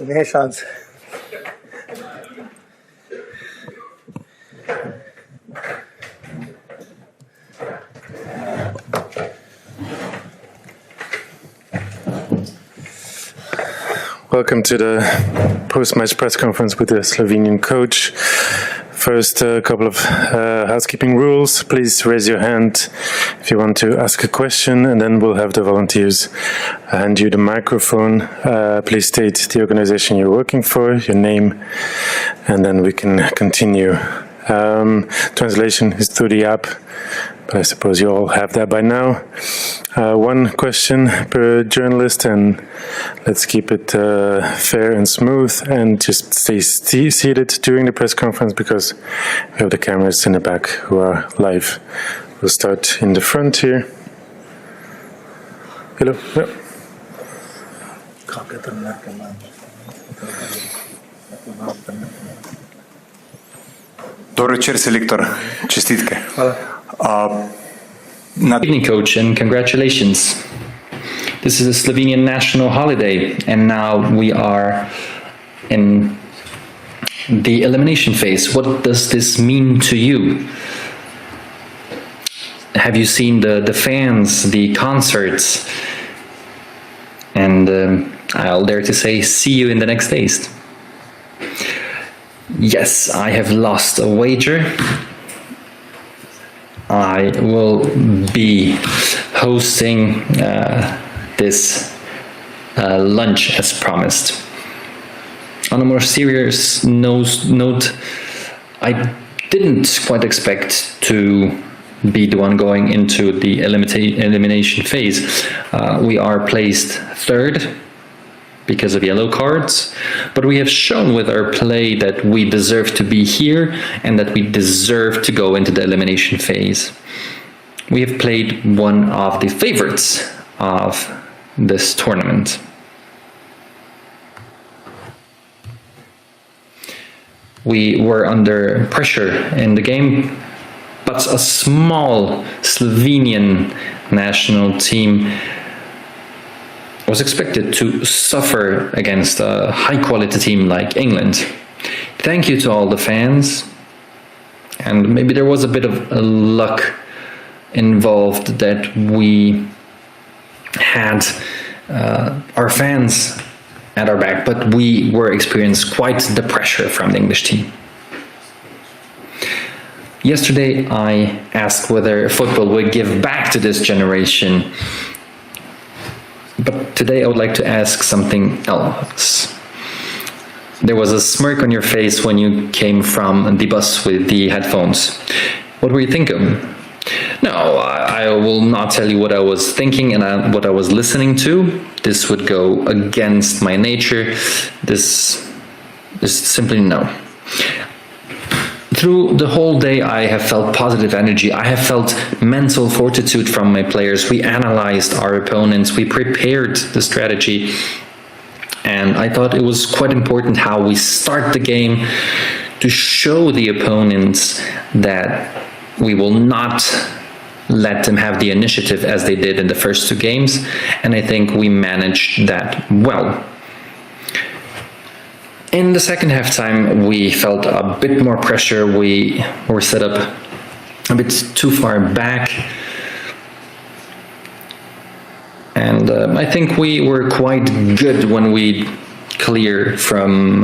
Nie szans. Welcome to the post-match press conference with the Slovenian coach. First, a couple of housekeeping rules. Please raise your hand if you want to ask a question, and then we'll have the volunteers hand you the microphone. Please state the organization you're working for, your name, and then we can continue. Translation is through the app, but I suppose you all have that by now. One question per journalist, and let's keep it fair and smooth, and just stay seated during the press conference because we have the cameras in the back who are live. We'll start in the front here. Hello. Yeah. Dobro večer, selektor. Čestitke. Good evening, coach, and congratulations. This is a Slovenian national holiday, and now we are in the elimination phase. What does this mean to you? Have you seen the fans, the concerts? And I'll dare to say, see you in the next days. Yes, I have lost a wager. I will be hosting this lunch as promised. On a more serious note, I didn't quite expect to be the one going into the elimination phase. We are placed third because of yellow cards, but we have shown with our play that we deserve to be here and that we deserve to go into the elimination phase. We have played one of the favorites of this tournament. We were under pressure in the game, but a small Slovenian national team was expected to suffer against a high-quality team like England. Thank you to all the fans, and maybe there was a bit of luck involved that we had our fans at our back, but we were experiencing quite the pressure from the English team. Yesterday I asked whether football would give back to this generation. But today I would like to ask something else. There was a smirk on your face when you came from the bus with the headphones. What were you thinking? No, I will not tell you what I was thinking and what I was listening to. This would go against my nature. This is simply no. Through the whole day, I have felt positive energy. I have felt mental fortitude from my players. We analyzed our opponents. We prepared the strategy. And I thought it was quite important how we start the game to show the opponents that we will not let them have the initiative as they did in the first two games. And I think we managed that well. In the second half time, we felt a bit more pressure. We were set up a bit too far back. And I think we were quite good when we cleared from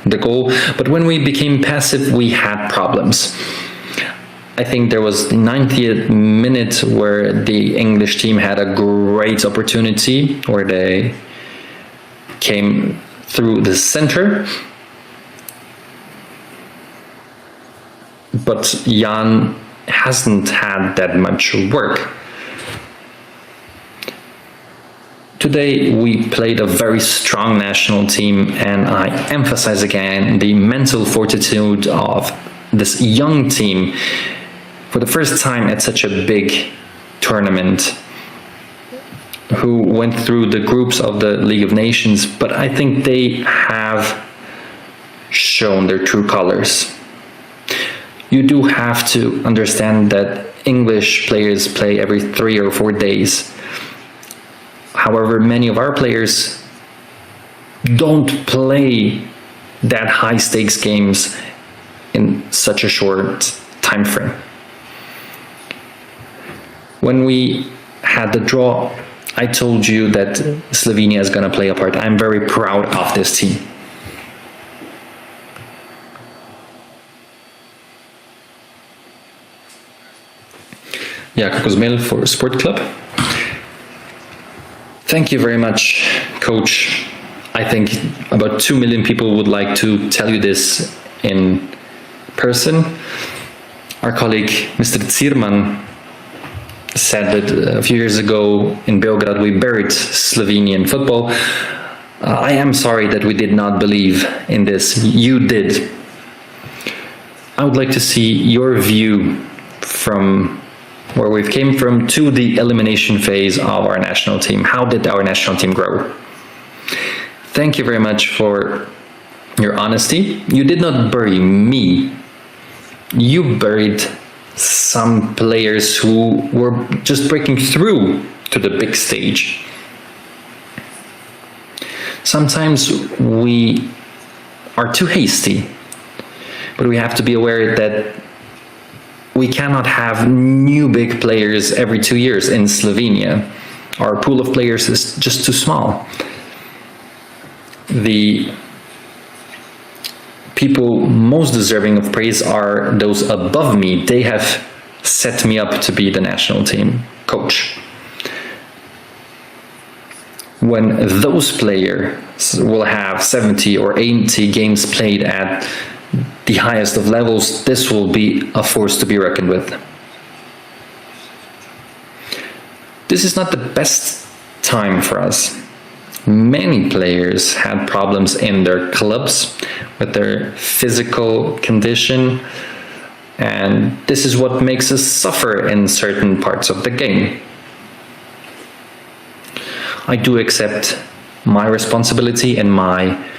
the goal. But when we became passive, we had problems. I think there was the 90th minute where the English team had a great opportunity where they came through the center, but Jan hasn't had that much work. Today we played a very strong national team, and I emphasize again the mental fortitude of this young team for the first time at such a big tournament, who went through the groups of the League of Nations, but I think they have shown their true colors. You do have to understand that English players play every 3 or 4 days. However, many of our players don't play that high stakes games in such a short time frame. When we had the draw, I told you that Slovenia is going to play a part. I'm very proud of this team. Jakub Kozmel for Sport Club. Thank you very much, Coach. I think about 2 million people would like to tell you this in person. Our colleague, Mr. Zierman, said that a few years ago in Belgrade we buried Slovenian football. I am sorry that we did not believe in this. You did. I would like to see your view from where we came from to the elimination phase of our national team. How did our national team grow? Thank you very much for your honesty. You did not bury me. You buried some players who were just breaking through to the big stage. Sometimes we are too hasty, but we have to be aware that we cannot have new big players every 2 years in Slovenia. Our pool of players is just too small. The people most deserving of praise are those above me. They have set me up to be the national team coach. When those players will have 70 or 80 games played at the highest of levels, this will be a force to be reckoned with. This is not the best time for us. Many players had problems in their clubs with their physical condition, and this is what makes us suffer in certain parts of the game. I do accept my responsibility and my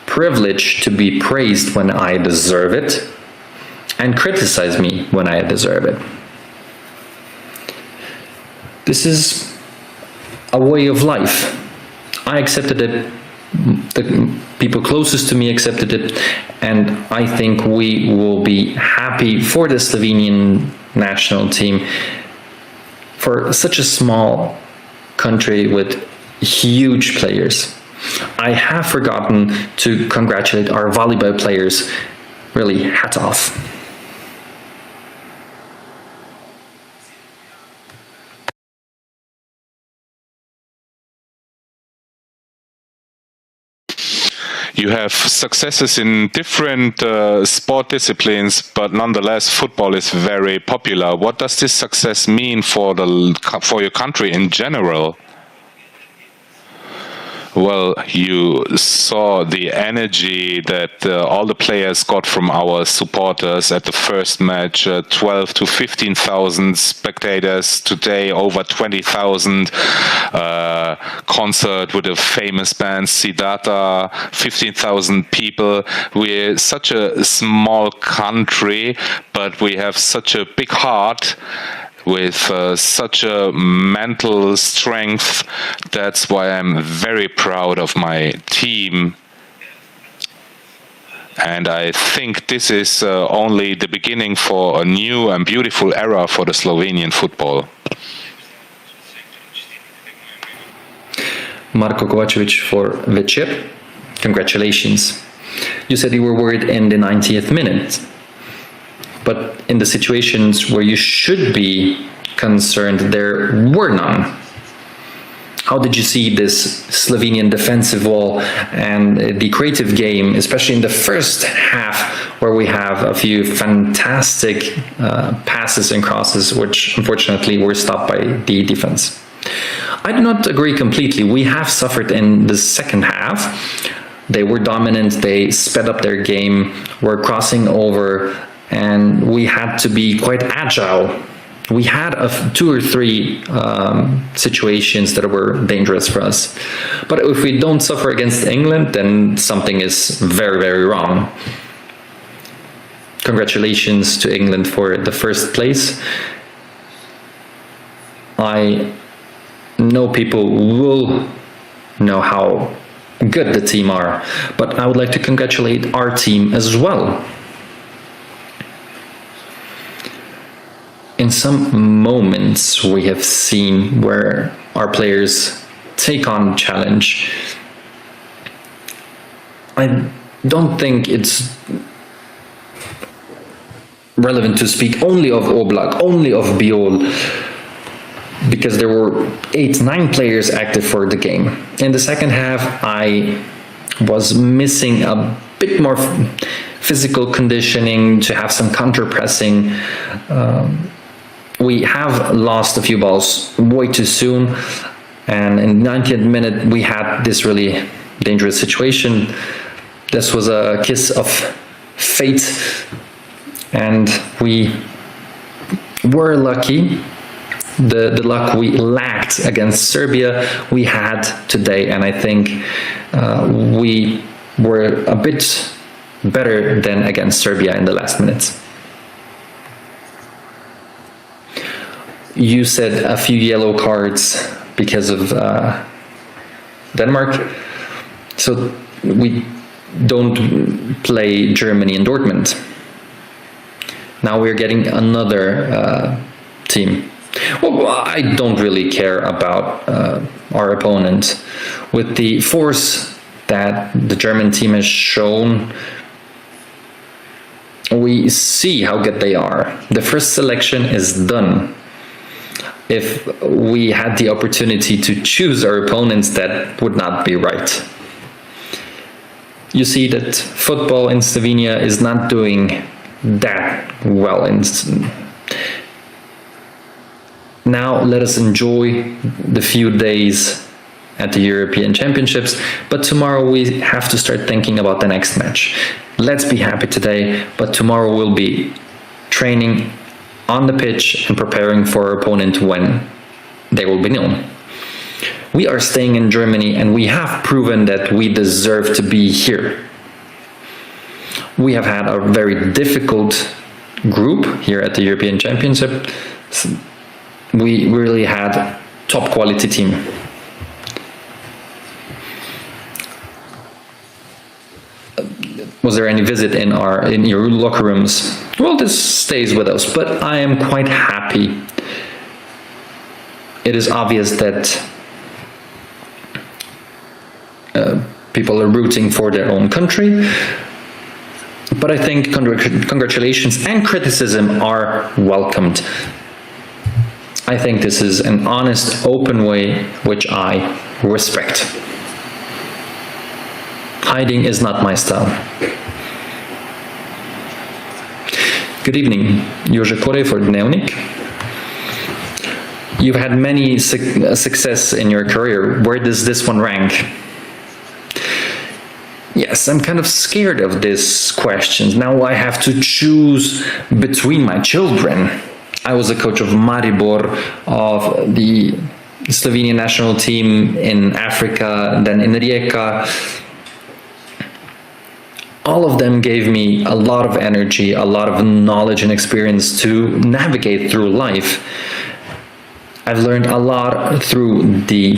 privilege to be praised when I deserve it and criticize me when I deserve it. This is a way of life. I accepted it, the people closest to me accepted it, and I think we will be happy for the Slovenian national team. For such a small country with huge players. I have forgotten to congratulate our volleyball players. Really, hats off. You have successes in different sport disciplines, but nonetheless, football is very popular. What does this success mean for your country in general? Well, you saw the energy that all the players got from our supporters at the first match, 12 to 15,000 spectators. Today, over 20,000. Concert with a famous band, Siddhartha, 15,000 people. We're such a small country, but we have such a big heart with such a mental strength. That's why I'm very proud of my team. And I think this is only the beginning for a new and beautiful era for the Slovenian football. Marko Kovacevic for Večer. Congratulations. You said you were worried in the 90th minute. But in the situations where you should be concerned, there were none. How did you see this Slovenian defensive wall and the creative game, especially in the first half, where we have a few fantastic passes and crosses, which unfortunately were stopped by the defense? I do not agree completely. We have suffered in the second half. They were dominant, they sped up their game, were crossing over, and we had to be quite agile. We had 2 or 3 situations that were dangerous for us. But if we don't suffer against England, then something is very, very wrong. Congratulations to England for the first place. I know people will know how good the team are, but I would like to congratulate our team as well. In some moments we have seen where our players take on challenge. I don't think it's relevant to speak only of Oblak, only of Biol, because there were 8-9 players active for the game. In the second half, I was missing a bit more physical conditioning to have some counter-pressing. We have lost a few balls way too soon, and in the 90th minute we had this really dangerous situation. This was a kiss of fate, and we were lucky. The luck we lacked against Serbia we had today, and I think we were a bit better than against Serbia in the last minutes. You said a few yellow cards because of Denmark, so we don't play Germany in Dortmund. Now we're getting another team. Well, I don't really care about our opponent. With the force that the German team has shown, we see how good they are. The first selection is done. If we had the opportunity to choose our opponents, that would not be right. You see that football in Slovenia is not doing that well. Now let us enjoy the few days at the European Championships, but tomorrow we have to start thinking about the next match. Let's be happy today, but tomorrow we'll be training on the pitch and preparing for our opponent when they will be known. We are staying in Germany and we have proven that we deserve to be here. We have had a very difficult group here at the European Championship. We really had a top quality team. Was there any visit in your locker rooms? Well, this stays with us, but I am quite happy. It is obvious that people are rooting for their own country, but I think congratulations and criticism are welcomed. I think this is an honest, open way which I respect. Hiding is not my style. Good evening, Jože Kore for Dnevnik. You've had many success in your career. Where does this one rank? Yes, I'm kind of scared of this question. Now I have to choose between my children. I was a coach of Maribor, of the Slovenian national team in Africa, then in Rijeka. All of them gave me a lot of energy, a lot of knowledge and experience to navigate through life. I've learned a lot through the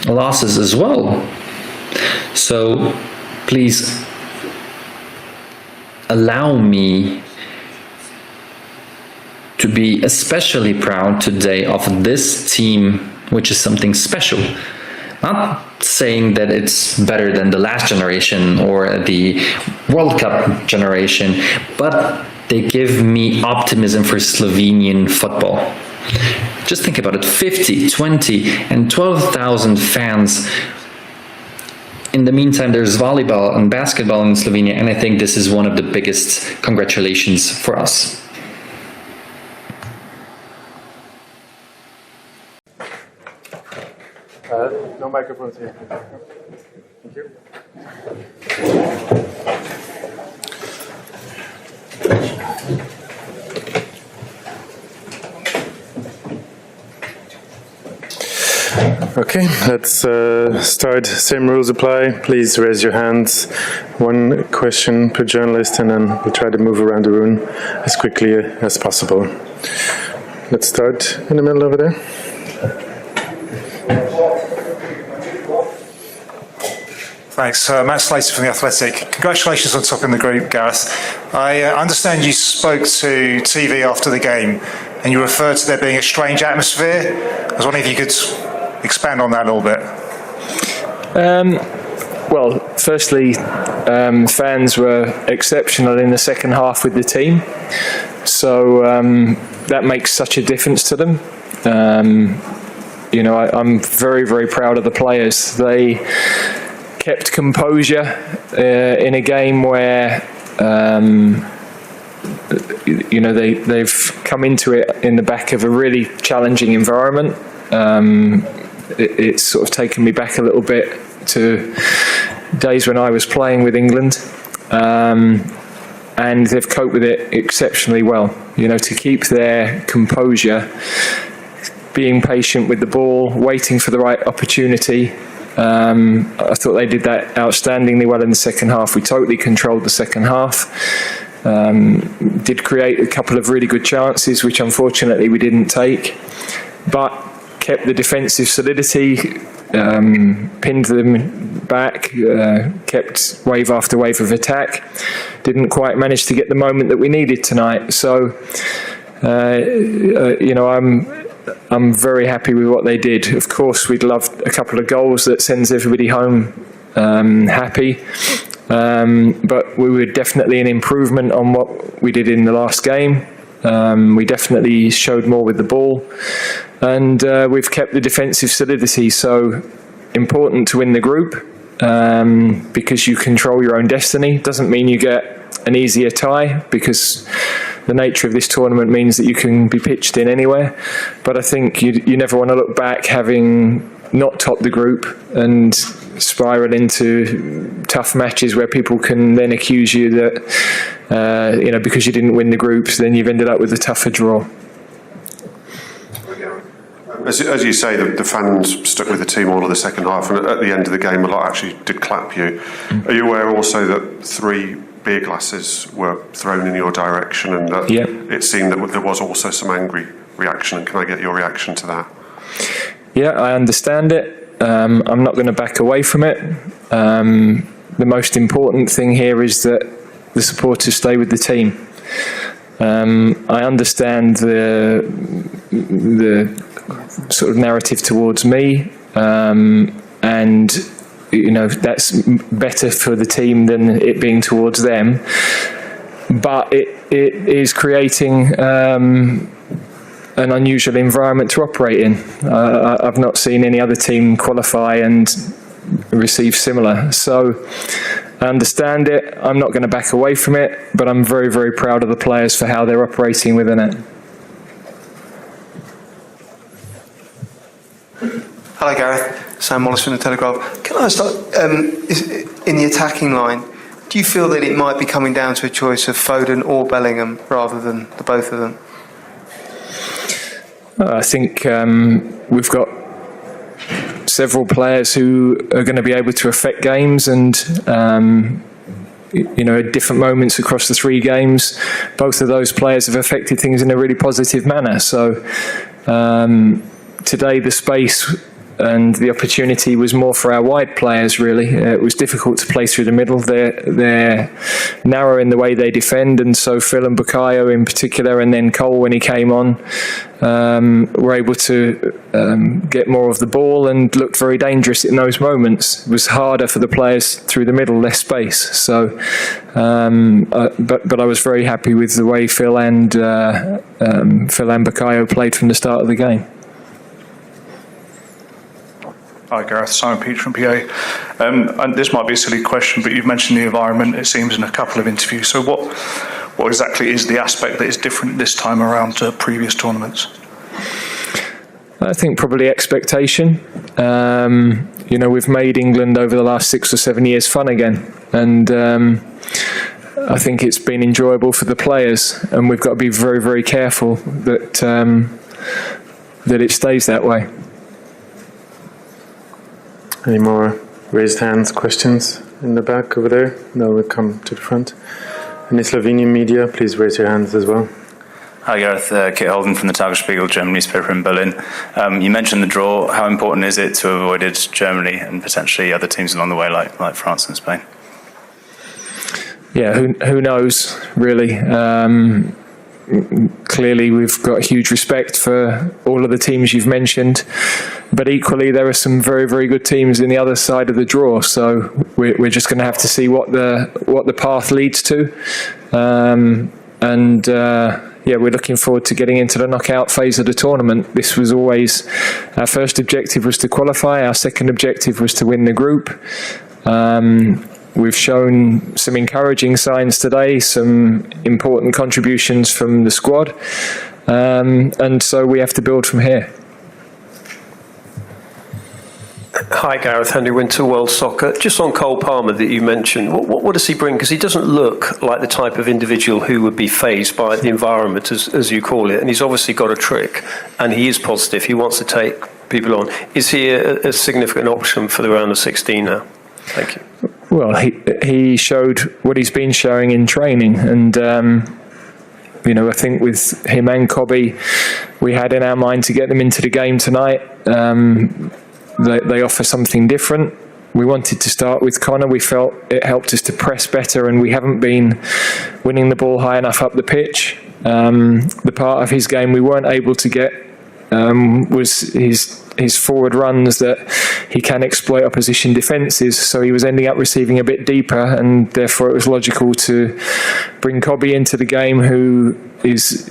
losses as well. So please allow me to be especially proud today of this team, which is something special. Not saying that it's better than the last generation or the World Cup generation, but they give me optimism for Slovenian football. Just think about it, 50, 20 and 12,000 fans. In the meantime, there's volleyball and basketball in Slovenia, and I think this is one of the biggest congratulations for us. No microphones here. Thank you. Okay, let's start. Same rules apply. Please raise your hands. One question per journalist, and then we'll try to move around the room as quickly as possible. Let's start in the middle over there. Thanks. Matt Slater from The Athletic. Congratulations on topping the group, Gareth. I understand you spoke to TV after the game and you referred to there being a strange atmosphere. I was wondering if you could expand on that a little bit. Well, firstly, fans were exceptional in the second half with the team. So that makes such a difference to them. I'm very, very proud of the players. They kept composure in a game where they've come into it in the back of a really challenging environment. It's sort of taken me back a little bit to days when I was playing with England, and they've coped with it exceptionally well. To keep their composure, being patient with the ball, waiting for the right opportunity. I thought they did that outstandingly well in the second half. We totally controlled the second half. Did create a couple of really good chances, which unfortunately we didn't take, but kept the defensive solidity, pinned them back, kept wave after wave of attack. Didn't quite manage to get the moment that we needed tonight. So, I'm very happy with what they did. Of course, we'd love a couple of goals that sends everybody home happy. But we were definitely an improvement on what we did in the last game. We definitely showed more with the ball, and we've kept the defensive solidity. So important to win the group because you control your own destiny. Doesn't mean you get an easier tie, because the nature of this tournament means that you can be pitched in anywhere. But I think you never want to look back having not topped the group and spiral into tough matches where people can then accuse you that because you didn't win the groups, then you've ended up with a tougher draw. As you say, the fans stuck with the team all of the second half, and at the end of the game a lot actually did clap you. Are you aware also that 3 beer glasses were thrown in your direction, and that it seemed that there was also some angry reaction? And can I get your reaction to that? Yeah, I understand it. I'm not going to back away from it. The most important thing here is that the supporters stay with the team. I understand the sort of narrative towards me, and that's better for the team than it being towards them. But it is creating an unusual environment to operate in. I've not seen any other team qualify and receive similar. So I understand it. I'm not going to back away from it, but I'm very, very proud of the players for how they're operating within it. Hello, Gareth. Sam Wallace from The Telegraph. Can I start in the attacking line? Do you feel that it might be coming down to a choice of Foden or Bellingham rather than the both of them? I think we've got several players who are going to be able to affect games, and at different moments across the 3 games, both of those players have affected things in a really positive manner. So today the space and the opportunity was more for our wide players, really. It was difficult to play through the middle. They're narrow in the way they defend, and so Phil and Bukayo in particular, and then Cole when he came on, were able to get more of the ball and looked very dangerous in those moments. It was harder for the players through the middle, less space. So, but I was very happy with the way Phil and Bukayo played from the start of the game. Hi Gareth, Simon Peach from PA. And this might be a silly question, but you've mentioned the environment, it seems, in a couple of interviews. So what exactly is the aspect that is different this time around to previous tournaments? I think probably expectation. We've made England over the last 6 or 7 years fun again. And I think it's been enjoyable for the players. And we've got to be very, very careful that it stays that way. Any more raised hands, questions in the back over there? No, we'll come to the front. Any Slovenian media, please raise your hands as well. Hi Gareth, Kit Holden from the Tagesspiegel, German newspaper in Berlin. You mentioned the draw. How important is it to have avoided Germany and potentially other teams along the way like France and Spain? Yeah, who knows, really. Clearly, we've got huge respect for all of the teams you've mentioned, but equally, there are some very, very good teams in the other side of the draw. So we're just going to have to see what the path leads to, yeah, we're looking forward to getting into the knockout phase of the tournament. This was always our first objective was to qualify. Our second objective was to win the group. We've shown some encouraging signs today, some important contributions from the squad, and so we have to build from here. Hi Gareth, Henry Winter, World Soccer. Just on Cole Palmer that you mentioned, what does he bring? Because he doesn't look like the type of individual who would be fazed by the environment, as you call it, and he's obviously got a trick, and he is positive. He wants to take people on. Is he a significant option for the round of 16 now? Thank you. Well, he showed what he's been showing in training, and I think with him and Cobby, we had in our mind to get them into the game tonight. They offer something different. We wanted to start with Connor. We felt it helped us to press better, and we haven't been winning the ball high enough up the pitch. The part of his game we weren't able to get was his forward runs that he can exploit opposition defences, so he was ending up receiving a bit deeper, and therefore it was logical to bring Cobby into the game, who is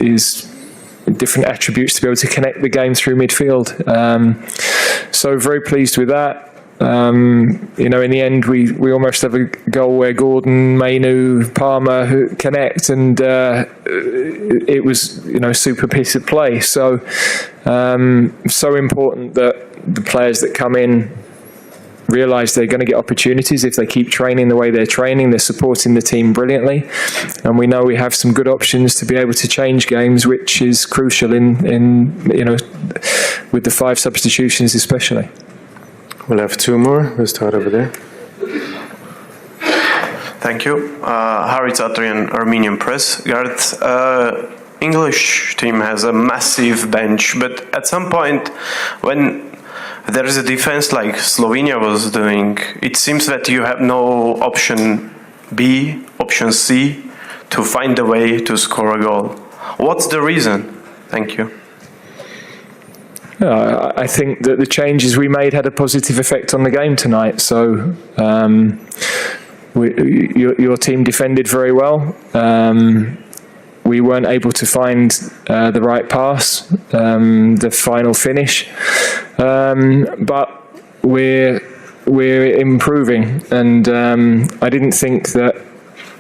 different attributes to be able to connect the game through midfield. So very pleased with that. In the end, we almost have a goal where Gordon, Mainu, Palmer who connect, and it was a super piece of play. So so important that the players that come in realise they're going to get opportunities if they keep training the way they're training. They're supporting the team brilliantly, and we know we have some good options to be able to change games, which is crucial in with the 5 substitutions especially. We'll have 2 more. We'll start over there. Thank you. Harry Tatrian, Armenian Press. Gareth, English team has a massive bench, but at some point when there is a defense like Slovenia was doing, it seems that you have no option B, option C to find a way to score a goal. What's the reason? Thank you. I think that the changes we made had a positive effect on the game tonight. So your team defended very well. We weren't able to find the right pass, the final finish, but we're improving. And I didn't think that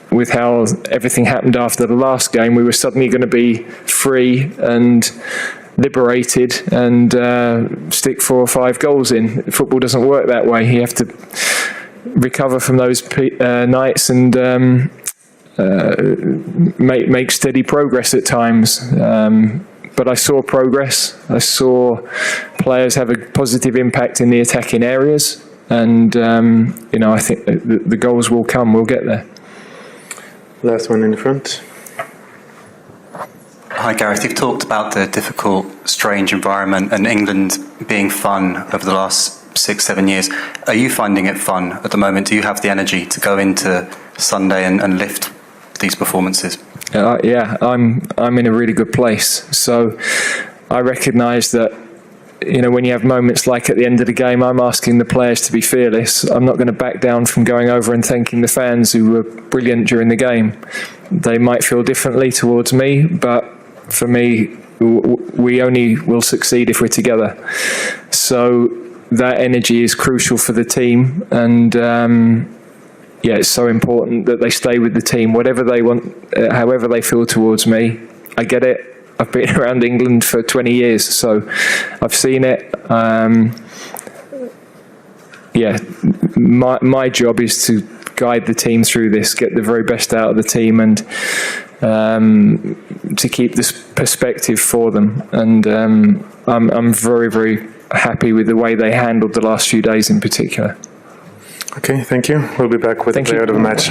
with how everything happened after the last game, we were suddenly going to be free and liberated and stick 4 or 5 goals in. Football doesn't work that way. You have to recover from those nights and make steady progress at times. But I saw progress. I saw players have a positive impact in the attacking areas, and I think the goals will come. We'll get there. Last one in the front. Hi Gareth, you've talked about the difficult, strange environment and England being fun over the last 6-7 years. Are you finding it fun at the moment? Do you have the energy to go into Sunday and lift these performances? Yeah, I'm in a really good place. So I recognise that when you have moments like at the end of the game, I'm asking the players to be fearless. I'm not going to back down from going over and thanking the fans who were brilliant during the game. They might feel differently towards me, but for me, we only will succeed if we're together. So that energy is crucial for the team, and it's so important that they stay with the team, whatever they want, however they feel towards me. I get it. I've been around England for 20 years, so I've seen it. My job is to guide the team through this, get the very best out of the team, and to keep this perspective for them. And I'm very, very happy with the way they handled the last few days in particular. Okay, thank you. We'll be back with the player of the match.